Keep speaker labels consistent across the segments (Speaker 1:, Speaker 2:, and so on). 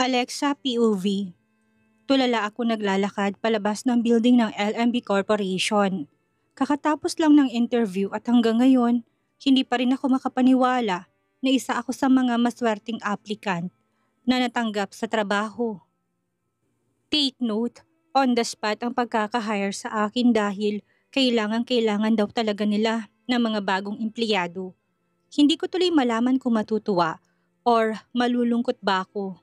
Speaker 1: Alexa POV. Tulala ako naglalakad palabas ng building ng LMB Corporation. Kakatapos lang ng interview at hanggang ngayon, hindi pa rin ako makapaniwala na isa ako sa mga maswerteng applicant na natanggap sa trabaho. Take note, on the spot ang pagkakahire sa akin dahil kailangan daw talaga nila ng mga bagong empleyado. Hindi ko tuloy malaman kung matutuwa or malulungkot ba ako.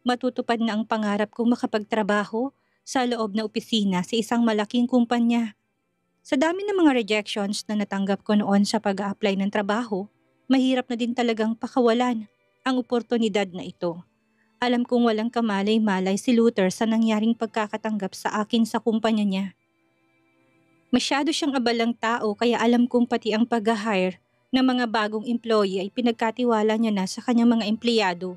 Speaker 1: Matutupad na ang pangarap kong makapagtrabaho sa loob na opisina sa isang malaking kumpanya. Sa dami ng mga rejections na natanggap ko noon sa pag-a-apply ng trabaho, mahirap na din talagang pakawalan ang oportunidad na ito. Alam kong walang kamalay-malay si Luther sa nangyaring pagkakatanggap sa akin sa kumpanya niya. Masyado siyang abalang tao kaya alam kong pati ang pag-hire ng mga bagong employee ay pinagkatiwala niya na sa kanyang mga empleyado.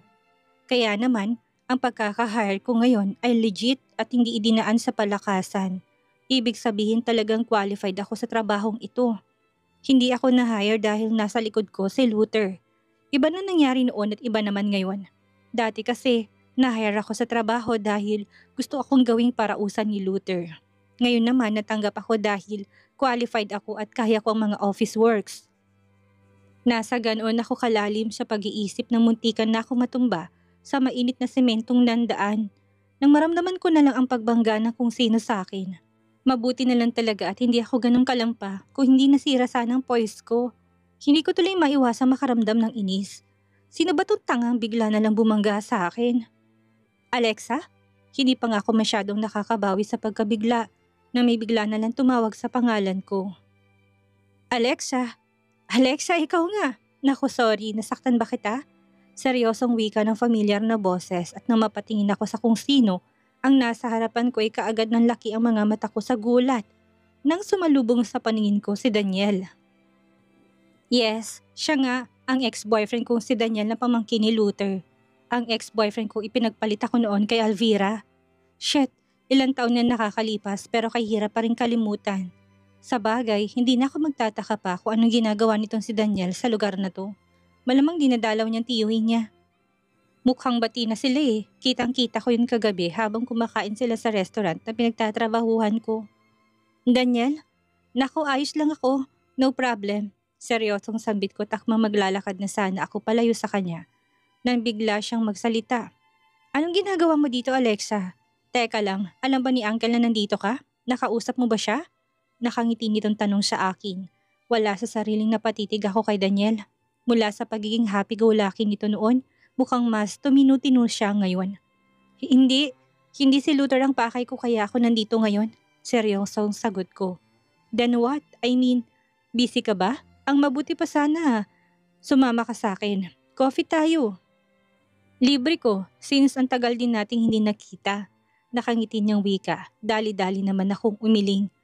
Speaker 1: Kaya naman, ang pagkaka-hire ko ngayon ay legit at hindi idinaan sa palakasan. Ibig sabihin talagang qualified ako sa trabahong ito. Hindi ako na-hire dahil nasa likod ko si Luther. Iba na nangyari noon at iba naman ngayon. Dati kasi, na-hire ako sa trabaho dahil gusto akong gawing parausan ni Luther. Ngayon naman natanggap ako dahil qualified ako at kaya ko ang mga office works. Nasa ganoon ako kalalim sa pag-iisip ng muntikan na ako matumba sa mainit na sementong landaan nang maramdaman ko na lang ang pagbangga na kung sino sa akin. Mabuti na lang talaga at hindi ako ganun kalampa kung hindi nasira sana ang poise ko. Hindi ko tuloy maiwasang makaramdam ng inis. Sino ba tong tangang bigla na lang bumangga sa akin? Alexa? Hindi pa nga ako masyadong nakakabawi sa pagkabigla na may bigla na lang tumawag sa pangalan ko. Alexa? Alexa, ikaw nga. Naku, sorry, nasaktan ba kita? Seryosong wika ng familiar na boses at nang mapatingin ako sa kung sino, ang nasa harapan ko ay kaagad ng laki ang mga mata ko sa gulat. Nang sumalubong sa paningin ko si Daniel. Yes, siya nga, ang ex-boyfriend kong si Daniel na pamangkin ni Luther. Ang ex-boyfriend ko ipinagpalit ako noon kay Alvira. Shit, ilang taon na nakakalipas pero kahirap pa rin kalimutan. Sa bagay, hindi na ako magtataka pa kung anong ginagawa nitong si Daniel sa lugar na to. Malamang dinadalaw niyang tiyuhin niya. Mukhang bati na sila eh. Kitang-kita ko yun kagabi habang kumakain sila sa restaurant na pinagtatrabahuhan ko. Daniel? Naku, ayos lang ako. No problem. Seryosong sambit ko takmang maglalakad na sana ako palayo sa kanya. Nang bigla siyang magsalita. Anong ginagawa mo dito, Alexa? Teka lang, alam ba ni Uncle na nandito ka? Nakausap mo ba siya? Nakangiti nitong tanong sa akin. Wala sa sariling napatitig ako kay Daniel. Mula sa pagiging happy-go-lucky nito noon, mukhang mas tuminu-tinu siya ngayon. Hindi si Luther ang pakay ko kaya ako nandito ngayon. Seryosong sagot ko. Then what? I mean, busy ka ba? Ang mabuti pa sana. Sumama ka sa akin. Coffee tayo. Libre ko, since ang tagal din nating hindi nakita. Nakangiti niyang wika. Dali-dali naman akong umiling.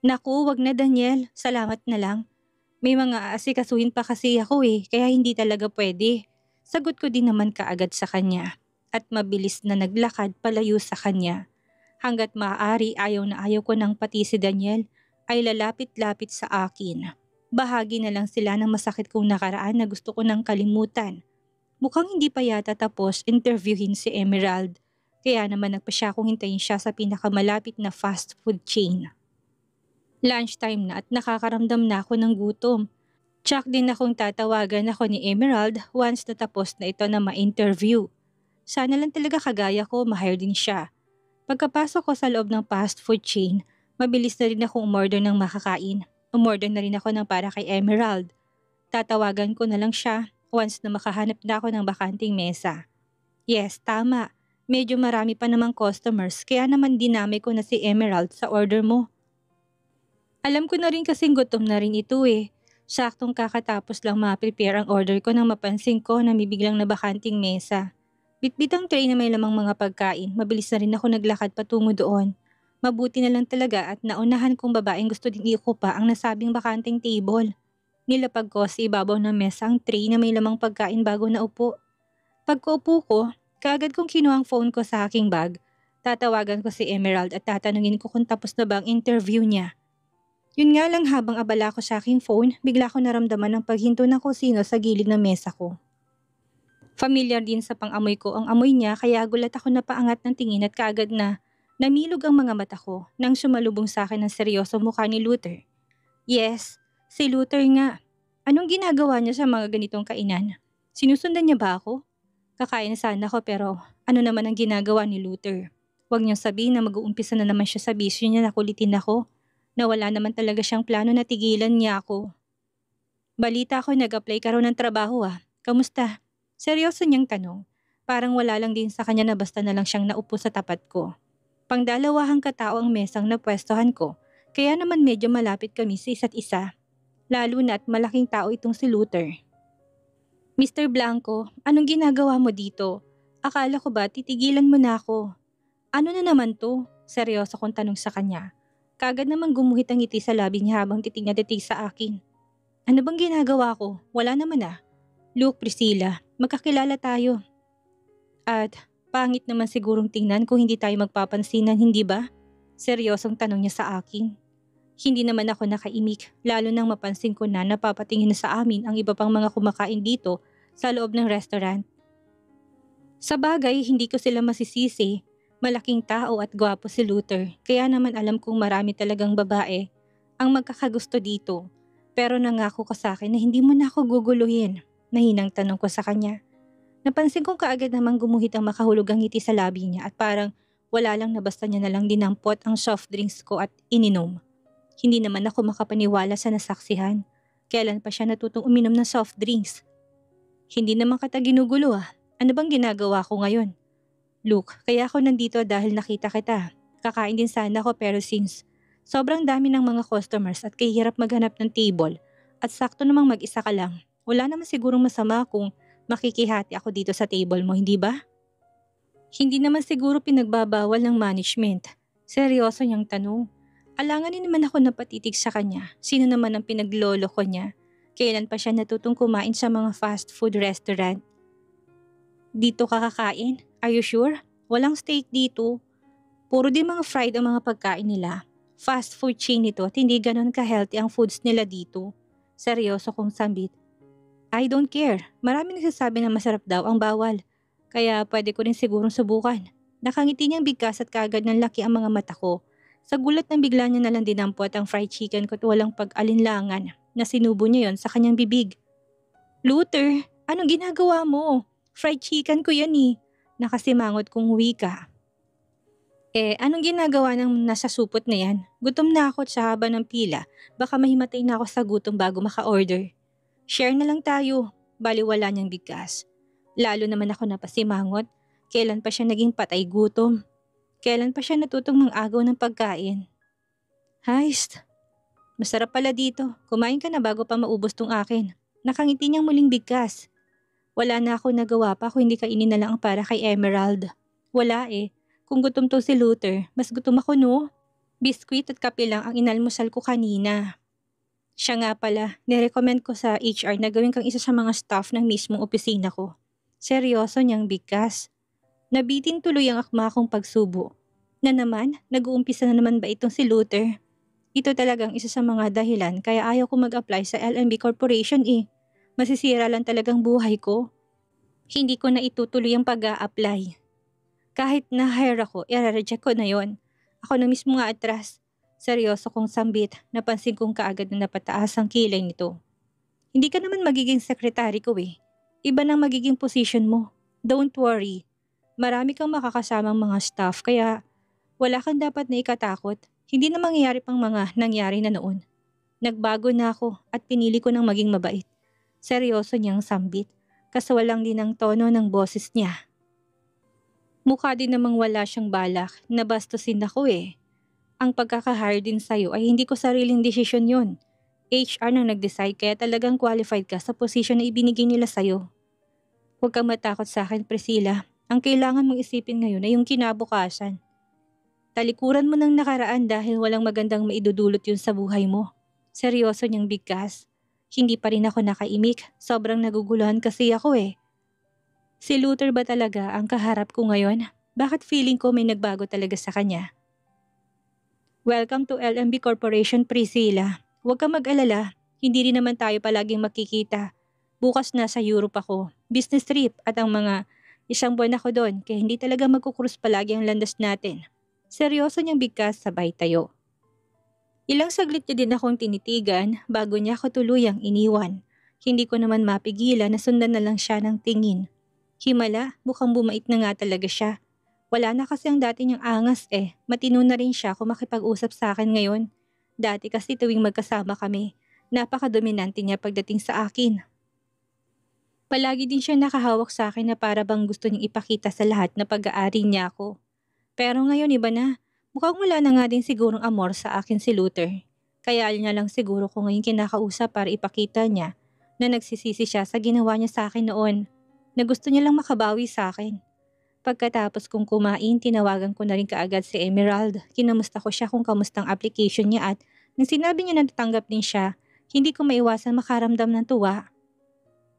Speaker 1: Naku, wag na Daniel. Salamat na lang. May mga aasikasuhin pa kasi ako eh, kaya hindi talaga pwede. Sagot ko din naman kaagad sa kanya. At mabilis na naglakad palayo sa kanya. Hanggat maaari ayaw na ayaw ko nang pati si Daniel ay lalapit-lapit sa akin. Bahagi na lang sila ng masakit kong nakaraan na gusto ko nang kalimutan. Mukhang hindi pa yata tapos interviewin si Emerald. Kaya naman nagpa siya kung hintayin siya sa pinakamalapit na fast food chain. Lunchtime na at nakakaramdam na ako ng gutom. Tsak din akong tatawagan ako ni Emerald once na tapos na ito na ma-interview. Sana lang talaga kagaya ko, ma-hire din siya. Pagkapasok ko sa loob ng fast food chain, mabilis na rin akong umorder ng makakain. Umorder na rin ako ng para kay Emerald. Tatawagan ko na lang siya once na makahanap na ako ng bakanting mesa. Yes, tama. Medyo marami pa namang customers kaya naman dinami ko na si Emerald sa order mo. Alam ko na rin kasing gutom na rin ito eh. Saktong kakatapos lang ma-prepare ang order ko nang mapansin ko na may biglang nabakanting mesa. Bitbit ang tray na may lamang mga pagkain, mabilis na rin ako naglakad patungo doon. Mabuti na lang talaga at naunahan kong babaeng gusto din iukupa ang nasabing bakanting table. Nilapag ko sa ibabaw ng mesa ang tray na may lamang pagkain bago naupo. Pagkaupo ko, kaagad kong kinuha ang phone ko sa aking bag. Tatawagan ko si Emerald at tatanungin ko kung tapos na ba ang interview niya. Yun nga lang habang abala ko sa aking phone, bigla ko naramdaman ang paghinto ng kusino sa gilid ng mesa ko. Familiar din sa pang-amoy ko ang amoy niya kaya gulat ako na paangat ng tingin at kaagad na namilog ang mga mata ko nang sumalubong sa akin ang seryoso mukha ni Luther. Yes, si Luther nga. Anong ginagawa niya sa mga ganitong kainan? Sinusundan niya ba ako? Kakain sana ako pero ano naman ang ginagawa ni Luther? Huwag niyang sabihin na mag-uumpisa na naman siya sa bisyo niya na kulitin ako. Na wala naman talaga siyang plano na tigilan niya ako. Balita ko nag-apply ka raw ng trabaho ah. Kamusta? Seryoso niyang tanong. Parang wala lang din sa kanya na basta na lang siyang naupo sa tapat ko. Pangdalawahang katao ang mesang napwestohan ko. Kaya naman medyo malapit kami sa isa't isa. Lalo na at malaking tao itong si Luther. Mr. Blanco, anong ginagawa mo dito? Akala ko ba titigilan mo na ako? Ano na naman to? Seryoso kong tanong sa kanya. Kagad naman gumuhit ang ngiti sa labi niya habang titig na titig sa akin. Ano bang ginagawa ko? Wala naman ah. Look, Priscilla, magkakilala tayo. At pangit naman sigurong tingnan kung hindi tayo magpapansinan, hindi ba? Seryosong tanong niya sa akin. Hindi naman ako nakaimik, lalo nang mapansin ko na napapatingin na sa amin ang iba pang mga kumakain dito sa loob ng restaurant. Sa bagay, hindi ko sila masisisi. Malaking tao at gwapo si Luther, kaya naman alam kong marami talagang babae ang magkakagusto dito. Pero nangako ka sa akin na hindi mo na ako guguluhin. Nahinang tanong ko sa kanya. Napansin kong kaagad namang gumuhit ang makahulugang ngiti sa labi niya at parang wala lang na basta niya na lang dinampot ang soft drinks ko at ininom. Hindi naman ako makapaniwala sa nasaksihan. Kailan pa siya natutong uminom ng soft drinks? Hindi naman kita ginugulo ah. Ano bang ginagawa ko ngayon? Look, kaya ako nandito dahil nakita kita. Kakain din sana ako pero since sobrang dami ng mga customers at kahirap maghanap ng table at sakto namang mag-isa ka lang, wala naman sigurong masama kung makikihati ako dito sa table mo, hindi ba? Hindi naman siguro pinagbabawal ng management. Seryoso niyang tanong. Alanganin naman ako napatitig sa kanya. Sino naman ang pinaglolo ko niya? Kailan pa siya natutong kumain sa mga fast food restaurant? Dito ka kakain? Are you sure? Walang steak dito. Puro din mga fried ang mga pagkain nila. Fast food chain ito at hindi ganun ka-healthy ang foods nila dito. Seryoso kong sambit. I don't care. Marami nagsasabi na masarap daw ang bawal. Kaya pwede ko rin sigurong subukan. Nakangiti niyang bigkas at kaagad ng laki ang mga mata ko. Sa gulat ng bigla niya nalang dinampot ang fried chicken ko at walang pag-alinlangan na sinubo niya yon sa kanyang bibig. Luther, anong ginagawa mo? Fried chicken ko yan eh. Nakasimangot kong wika. Anong ginagawa ng nasa supot na yan? Gutom na ako at sa haba ng pila. Baka mahimatay na ako sa gutom bago maka-order. Share na lang tayo. Baliwala niyang bigkas. Lalo naman ako napasimangot. Kailan pa siya naging patay gutom? Kailan pa siya natutong mang-agaw ng pagkain? Heist. Masarap pala dito. Kumain ka na bago pa maubos tong akin. Nakangiti niyang muling bigkas. Wala na ako nagawa pa kung hindi kainin na lang para kay Emerald. Wala eh. Kung gutom to si Luther, mas gutom ako no? Biskwit at kape lang ang inalmusal ko kanina. Siya nga pala, nirecommend ko sa HR na gawin kang isa sa mga staff ng mismong opisina ko. Seryoso niyang bigkas. Nabitin tuloy ang akma kong pagsubo. Na naman, nag-uumpisa na naman ba itong si Luther? Ito talagang isa sa mga dahilan kaya ayaw ko mag-apply sa LMB Corporation eh. Masisira lang talagang buhay ko. Hindi ko na itutuloy ang pag-a-apply. Kahit na-hire ako, i-reject ko na yon. Ako na mismo nga atras. Seryoso kong sambit, napansin kong kaagad na napataas ang kilay nito. Hindi ka naman magiging sekretary ko eh. Iba nang magiging position mo. Don't worry. Marami kang makakasamang mga staff kaya wala kang dapat na ikatakot. Hindi na mangyayari pang mga nangyari na noon. Nagbago na ako at pinili ko ng maging mabait. Seryoso niyang sambit, kasawalang din ang tono ng boses niya. Mukha din namang wala siyang balak, nabastusin ako eh. Ang pagkaka-hire din sa'yo ay hindi ko sariling desisyon yun. HR nang nag-decide kaya talagang qualified ka sa posisyon na ibinigay nila sa'yo. Huwag kang matakot sa akin, Priscilla. Ang kailangan mong isipin ngayon ay yung kinabukasan. Talikuran mo ng nakaraan dahil walang magandang maidudulot yun sa buhay mo. Seryoso niyang bigkas. Hindi pa rin ako nakaimik, sobrang naguguluhan kasi ako eh. Si Luther ba talaga ang kaharap ko ngayon? Bakit feeling ko may nagbago talaga sa kanya? Welcome to LMB Corporation, Priscilla. Huwag kang mag-alala, hindi rin naman tayo palaging makikita. Bukas na sa Europe ako. Business trip at ang mga isang buwan ako doon kaya hindi talaga magkukrus palagi ang landas natin. Seryoso niyang bigkas sabay tayo. Ilang saglit niya din akong tinitigan bago niya ako tuluyang iniwan. Hindi ko naman mapigilan na sundan na lang siya ng tingin. Himala, mukhang bumait na nga talaga siya. Wala na kasi ang dati niyang angas Matino na rin siya kung makipag-usap sa akin ngayon. Dati kasi tuwing magkasama kami, napaka-dominante niya pagdating sa akin. Palagi din siya nakahawak sa akin na para bang gusto niyang ipakita sa lahat na pag-aari niya ako. Pero ngayon iba na. Mukhang wala na nga din sigurong amor sa akin si Luther. Kaya niya lang siguro ko ngayon kinakausap para ipakita niya na nagsisisi siya sa ginawa niya sa akin noon, na gusto niya lang makabawi sa akin. Pagkatapos kong kumain, tinawagan ko na rin kaagad si Emerald. Kinamusta ko siya kung kamustang application niya at nang sinabi niya na tatanggap din siya, hindi ko maiwasan makaramdam ng tuwa.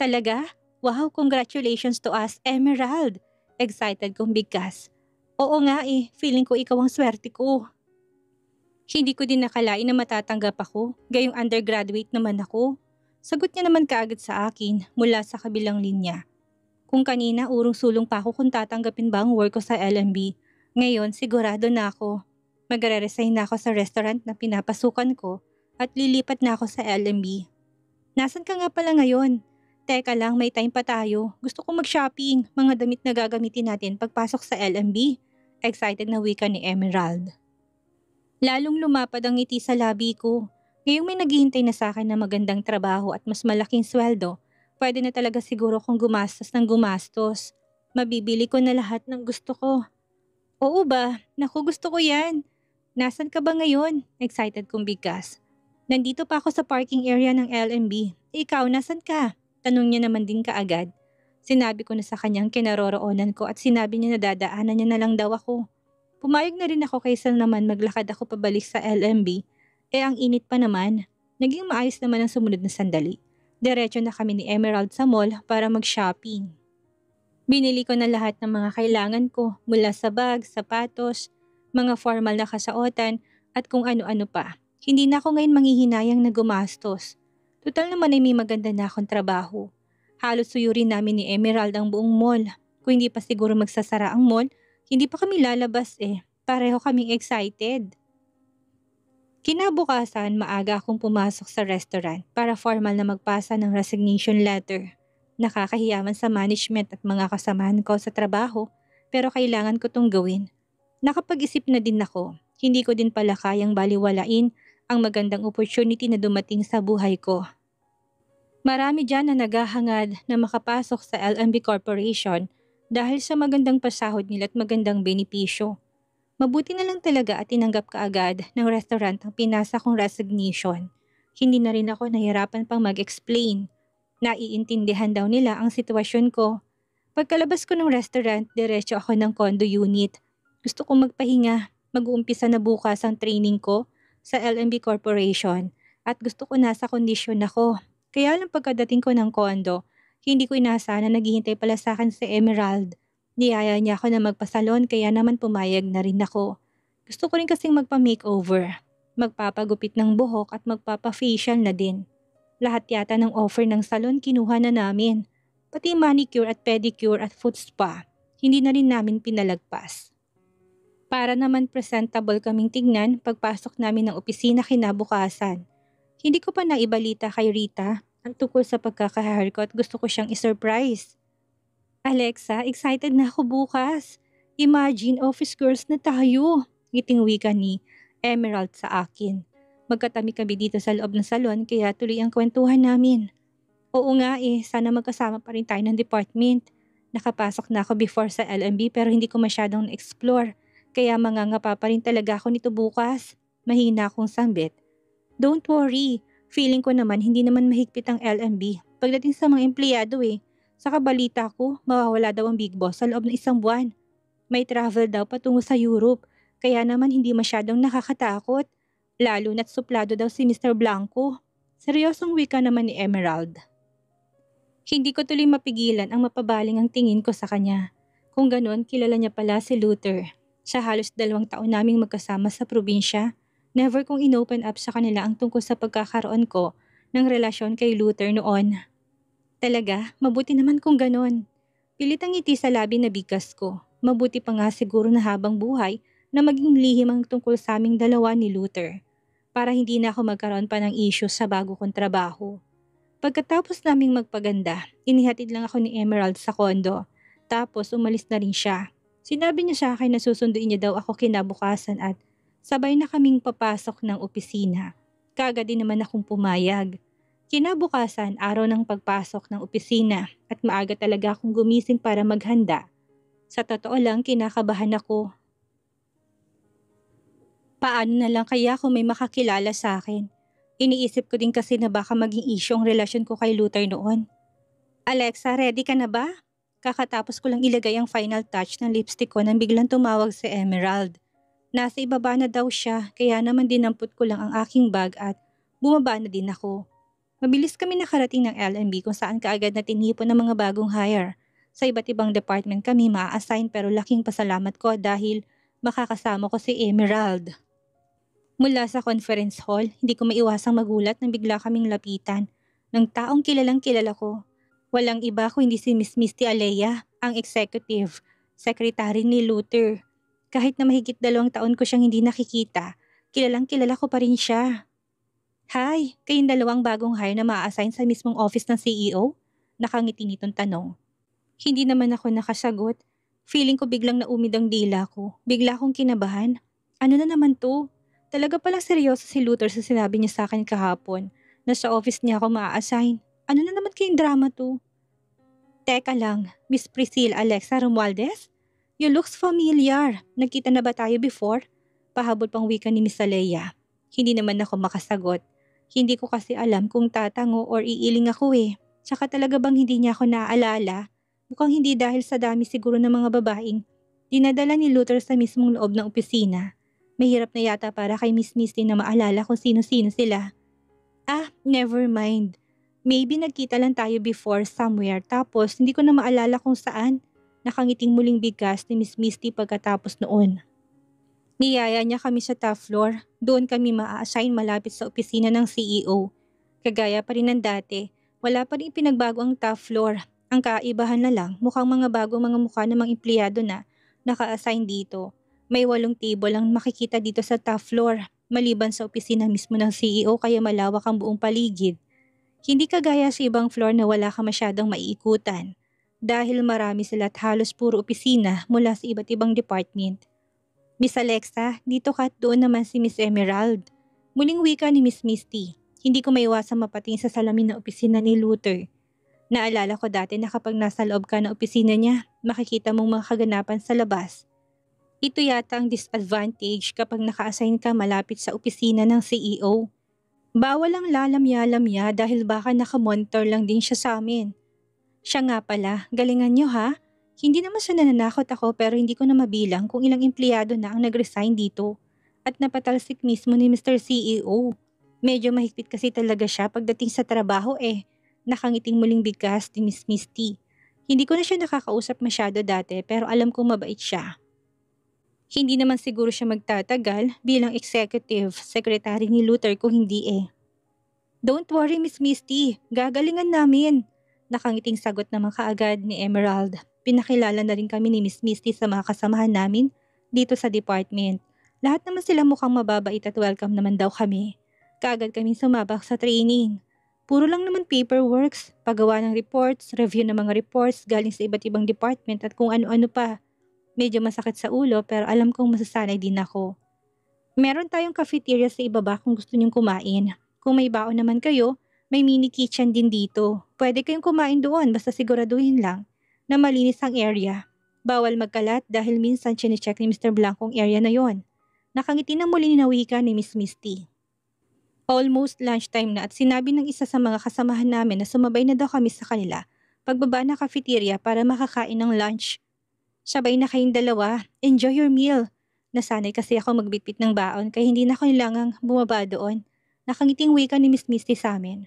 Speaker 1: Talaga? Wow, congratulations to us, Emerald! Excited kong bigkas. Oo nga feeling ko ikaw ang swerte ko. Hindi ko din nakalain na matatanggap ako, gayong undergraduate naman ako. Sagot niya naman kaagad sa akin mula sa kabilang linya. Kung kanina urong-sulong pa ako kung tatanggapin ba ang work ko sa LMB, ngayon sigurado na ako. Magre-resign na ako sa restaurant na pinapasukan ko at lilipat na ako sa LMB. Nasaan ka nga pala ngayon? Teka lang, may time pa tayo. Gusto ko mag-shopping, mga damit na gagamitin natin pagpasok sa LMB. Excited na wika ni Emerald. Lalong lumapad ang ngiti sa labi ko. Ngayong may naghihintay na sa akin na magandang trabaho at mas malaking sweldo, pwede na talaga siguro kung gumastos ng gumastos. Mabibili ko na lahat ng gusto ko. Oo ba? Naku, gusto ko yan. Nasaan ka ba ngayon? Excited kong bigkas. Nandito pa ako sa parking area ng LMB. Ikaw, nasan ka? Tanong niya naman din kaagad. Sinabi ko na sa kanyang kinaroroonan ko at sinabi niya na dadaanan niya na lang daw ako. Pumayag na rin ako kaysa naman maglakad ako pabalik sa LMB. Ang init pa naman. Naging maayos naman ang sumunod na sandali. Diretso na kami ni Emerald sa mall para mag-shopping. Binili ko na lahat ng mga kailangan ko mula sa bag, sapatos, mga formal na kasuotan at kung ano-ano pa. Hindi na ako ngayon manghihinayang na gumastos. Total naman ay may maganda na akong trabaho. Halos suyurin namin ni Emerald ang buong mall. Kung hindi pa siguro magsasara ang mall, hindi pa kami lalabas Pareho kaming excited. Kinabukasan, maaga akong pumasok sa restaurant para formal na magpasa ng resignation letter. Nakakahiyaman sa management at mga kasamahan ko sa trabaho, pero kailangan ko tong gawin. Nakapag-isip na din ako, hindi ko din pala kayang baliwalain ang magandang opportunity na dumating sa buhay ko. Marami dyan na naghahangad na makapasok sa LMB Corporation dahil sa magandang pasahod nila at magandang benepisyo. Mabuti na lang talaga at tinanggap kaagad ng restaurant ang pinasa kong resignation. Hindi na rin ako nahirapan pang mag-explain. Naiintindihan daw nila ang sitwasyon ko. Pagkalabas ko ng restaurant, diretso ako ng condo unit. Gusto kong magpahinga. Mag-uumpisa na bukas ang training ko sa LMB Corporation at gusto ko nasa kondisyon ako. Kaya lang pagkadating ko ng condo, hindi ko inaasahan na naghihintay pala sa akin si Emerald. Niyaya niya ako na magpasalon kaya naman pumayag na rin ako. Gusto ko rin kasing magpa-makeover. Magpapagupit ng buhok at magpapa-facial na din. Lahat yata ng offer ng salon kinuha na namin. Pati manicure at pedicure at foot spa, hindi na rin namin pinalagpas. Para naman presentable kaming tignan pagpasok namin ng opisina kinabukasan. Hindi ko pa naibalita kay Rita ang tungkol sa pagkaka-hire ko at gusto ko siyang isurprise. Alexa, excited na ako bukas. Imagine, office girls na tayo. Ngiting wika ni Emerald sa akin. Magkatabi kami dito sa loob ng salon kaya tuloy ang kwentuhan namin. Oo nga sana magkasama pa rin tayo ng department. Nakapasok na ako before sa LMB pero hindi ko masyadong na-explore. Kaya mangangapa pa rin talaga ako nito bukas. Mahina akong sambit. Don't worry, feeling ko naman hindi naman mahigpit ang LMB pagdating sa mga empleyado Saka balita ko, mawawala daw ang big boss sa loob ng isang buwan. May travel daw patungo sa Europe, kaya naman hindi masyadong nakakatakot. Lalo na't suplado daw si Mr. Blanco. Seryosong wika naman ni Emerald. Hindi ko tuloy mapigilan ang mapabaling ang tingin ko sa kanya. Kung ganon, kilala niya pala si Luther. Sa halos 2 taon naming magkasama sa probinsya, never kong inopen up sa kanila ang tungkol sa pagkakaroon ko ng relasyon kay Luther noon. Talaga, mabuti naman kung ganon. Pilit ang ngiti sa labi na bigkas ko. Mabuti pa nga siguro na habang buhay na maging lihim ang tungkol sa aming dalawa ni Luther. Para hindi na ako magkaroon pa ng issues sa bago kong trabaho. Pagkatapos naming magpaganda, inihatid lang ako ni Emerald sa kondo. Tapos umalis na rin siya. Sinabi niya sa akin na susunduin niya daw ako kinabukasan at sabay na kaming papasok ng opisina. Kaagad din naman akong pumayag. Kinabukasan, araw ng pagpasok ng opisina at maaga talaga akong gumising para maghanda. Sa totoo lang, kinakabahan ako. Paano na lang kaya kung may makakilala sa akin? Iniisip ko din kasi na baka maging issue ang relasyon ko kay Luther noon. Alexa, ready ka na ba? Kakatapos ko lang ilagay ang final touch ng lipstick ko nang biglang tumawag si Emerald. Nasa ibaba na daw siya, kaya naman dinampot ko lang ang aking bag at bumaba na din ako. Mabilis kami nakarating ng LMB kung saan kaagad na tinipon ng mga bagong hire. Sa iba't ibang department kami maa-assign pero laking pasalamat ko dahil makakasama ko si Emerald. Mula sa conference hall, hindi ko maiwasang magulat nang bigla kaming lapitan ng taong kilalang kilala ko. Walang iba kundi si Miss Misty Alea, ang executive, secretary ni Luther. Kahit na mahigit 2 taon ko siyang hindi nakikita, kilalang kilala ko pa rin siya. Hi, kayong dalawang bagong hire na maa-assign sa mismong office ng CEO? Nakangiti nitong tanong. Hindi naman ako nakasagot. Feeling ko biglang naumid ang dila ko. Bigla akong kinabahan. Ano na naman to? Talaga palang seryoso si Luther sa sinabi niya sa akin kahapon na sa office niya ako maa-assign. Ano na naman kayong drama to? Teka lang, Miss Priscilla Alexa Romualdez? You looks familiar. Nagkita na ba tayo before? Pahabol pang wika ni Miss Alea. Hindi naman ako makasagot. Hindi ko kasi alam kung tatango or iiling ako eh. Tsaka talaga bang hindi niya ako naaalala? Mukhang hindi dahil sa dami siguro ng mga babaeng dinadala ni Luther sa mismong loob ng opisina. Mahirap na yata para kay Miss Misty na maalala kung sino-sino sila. Ah, never mind. Maybe nagkita lang tayo before somewhere tapos hindi ko na maalala kung saan. Nakangiting muling bigkas ni Miss Misty pagkatapos noon. Niyaya niya kami sa top floor. Doon kami maa-assign malapit sa opisina ng CEO. Kagaya pa rin ng dati, wala pa rin pinagbago ang top floor. Ang kaibahan na lang, mukhang mga bagong mga mukha ng mga empleyado na naka-assign dito. May 8 table ang makikita dito sa top floor, maliban sa opisina mismo ng CEO kaya malawak ang buong paligid. Hindi kagaya sa ibang floor na wala ka masyadong maiikutan. Dahil marami sila at halos puro opisina mula sa iba't ibang department. Miss Alexa, dito ka at doon naman si Miss Emerald. Muling wika ni Miss Misty. Hindi ko maiwasang mapatingin sa salamin ng opisina ni Luther. Naalala ko dati na kapag nasa loob ka ng opisina niya, makikita mong mga kaganapan sa labas. Ito yata ang disadvantage kapag naka-assign ka malapit sa opisina ng CEO. Bawal ang lalamya-lamya dahil baka nakamonitor lang din siya sa amin. Siya nga pala, galingan niyo ha? Hindi naman siya nananakot ako pero hindi ko na mabilang kung ilang empleyado na ang nag-resign dito. At napatalsik mismo ni Mr. CEO. Medyo mahigpit kasi talaga siya pagdating sa trabaho eh. Nakangiting muling bigkas ni Miss Misty. Hindi ko na siya nakakausap masyado dati pero alam kong mabait siya. Hindi naman siguro siya magtatagal bilang executive secretary ni Luther kung hindi eh. Don't worry Miss Misty, gagalingan namin. Nakangiting sagot naman kaagad ni Emerald. Pinakilala na rin kami ni Miss Misty sa mga kasamahan namin dito sa department. Lahat naman sila mukhang mababait at welcome naman daw kami. Kaagad kaming sumabak sa training. Puro lang naman paperworks, paggawa ng reports, review ng mga reports galing sa iba't ibang department at kung ano-ano pa. Medyo masakit sa ulo pero alam kong masasanay din ako. Meron tayong cafeteria sa ibaba kung gusto niyong kumain. Kung may baon naman kayo, may mini kitchen din dito. Pwede kayong kumain doon basta siguraduhin lang na malinis ang area. Bawal magkalat dahil minsan chinecheck ni Mr. Blanco ang area na yon. Nakangiti na muli ni wika ni Miss Misty. Almost lunchtime na at sinabi ng isa sa mga kasamahan namin na sumabay na daw kami sa kanila pagbaba na cafeteria para makakain ng lunch. Sabay na kayong dalawa, enjoy your meal. Nasanay kasi ako magbitbit ng baon kaya hindi na kailangang bumaba doon. Nakangiting wika ni Miss Misty sa amin.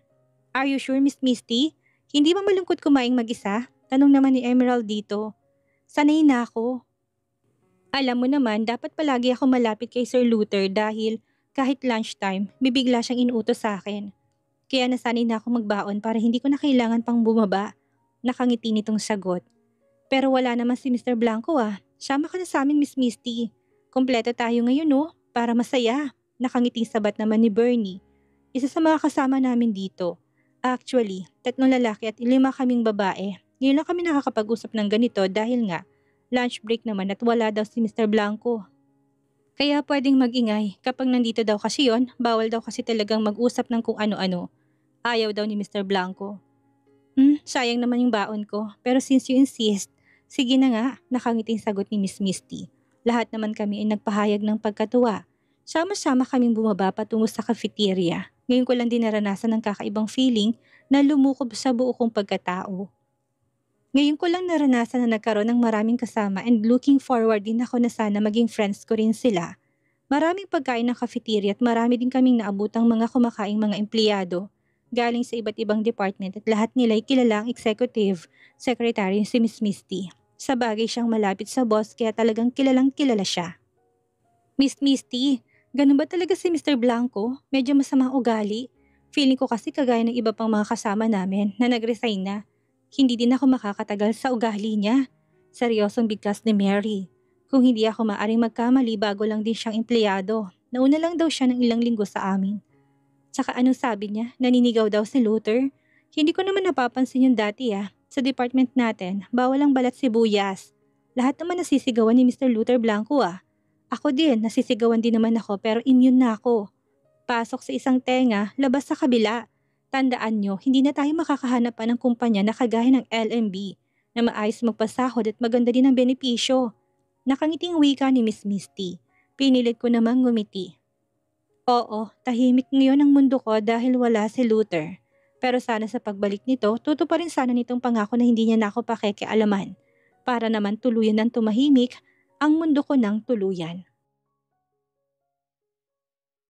Speaker 1: Are you sure Miss Misty? Hindi ba malungkot kumaing mag-isa? Tanong naman ni Emerald dito. Sanay na ako. Alam mo naman, dapat palagi ako malapit kay Sir Luther dahil kahit lunchtime, bibigla siyang inuutos sa akin. Kaya nasanay na ako magbaon para hindi ko na kailangan pang bumaba. Nakangiti nitong sagot. Pero wala naman si Mr. Blanco ah. Sama ka na sa amin, Miss Misty. Kompleto tayo ngayon no, para masaya. Nakangiting sabat naman ni Bernie. Isa sa mga kasama namin dito. Actually, 3 lalaki at 5 kaming babae. Ngayon lang kami nakakapag-usap ng ganito dahil nga, lunch break naman at wala daw si Mr. Blanco. Kaya pwedeng mag-ingay kapag nandito daw kasi yon, bawal daw kasi talagang mag-usap ng kung ano-ano. Ayaw daw ni Mr. Blanco. Sayang naman yung baon ko. Pero since you insist, sige na nga, nakangiting sagot ni Miss Misty. Lahat naman kami ay nagpahayag ng pagkatuwa. Sama-sama kaming bumaba patungo sa cafeteria. Ngayon ko lang din naranasan ng kakaibang feeling na lumukob sa buo kong pagkatao. Ngayon ko lang naranasan na nagkaroon ng maraming kasama and looking forward din ako na sana maging friends ko rin sila. Maraming pagkain ng cafeteria at marami din kaming naabutang mga kumakaing mga empleyado galing sa iba't ibang department at lahat nila ay kilalang executive secretary si Miss Misty. Sa bagay siyang malapit sa boss kaya talagang kilalang kilala siya. Miss Misty, ganun ba talaga si Mr. Blanco? Medyo masamang ugali. Feeling ko kasi kagaya ng iba pang mga kasama namin na nag-resign na. Hindi din ako makakatagal sa ugali niya. Seryosong bigkas ni Mary. Kung hindi ako maaring magkamali bago lang din siyang empleyado. Nauna lang daw siya ng ilang linggo sa amin. Tsaka anong sabi niya? Naninigaw daw si Luther? Hindi ko naman napapansin yun dati ah. Sa department natin, bawal ang balat sibuyas. Lahat naman nasisigawan ni Mr. Luther Blanco ah. Ako din, nasisigawan din naman ako pero immune na ako. Pasok sa isang tenga, labas sa kabila. Tandaan nyo, hindi na tayo makakahanap pa ng kumpanya na kagaya ng LMB na maayos magpasahod at maganda din ang benepisyo. Nakangiting wika ni Miss Misty. Pinilit ko namang ngumiti. Oo, tahimik ngayon ang mundo ko dahil wala si Luther. Pero sana sa pagbalik nito, tutuparin sana nitong pangako na hindi niya na ako pakikialaman. Para naman tuluyan ng tumahimik ang mundo ko ng tuluyan.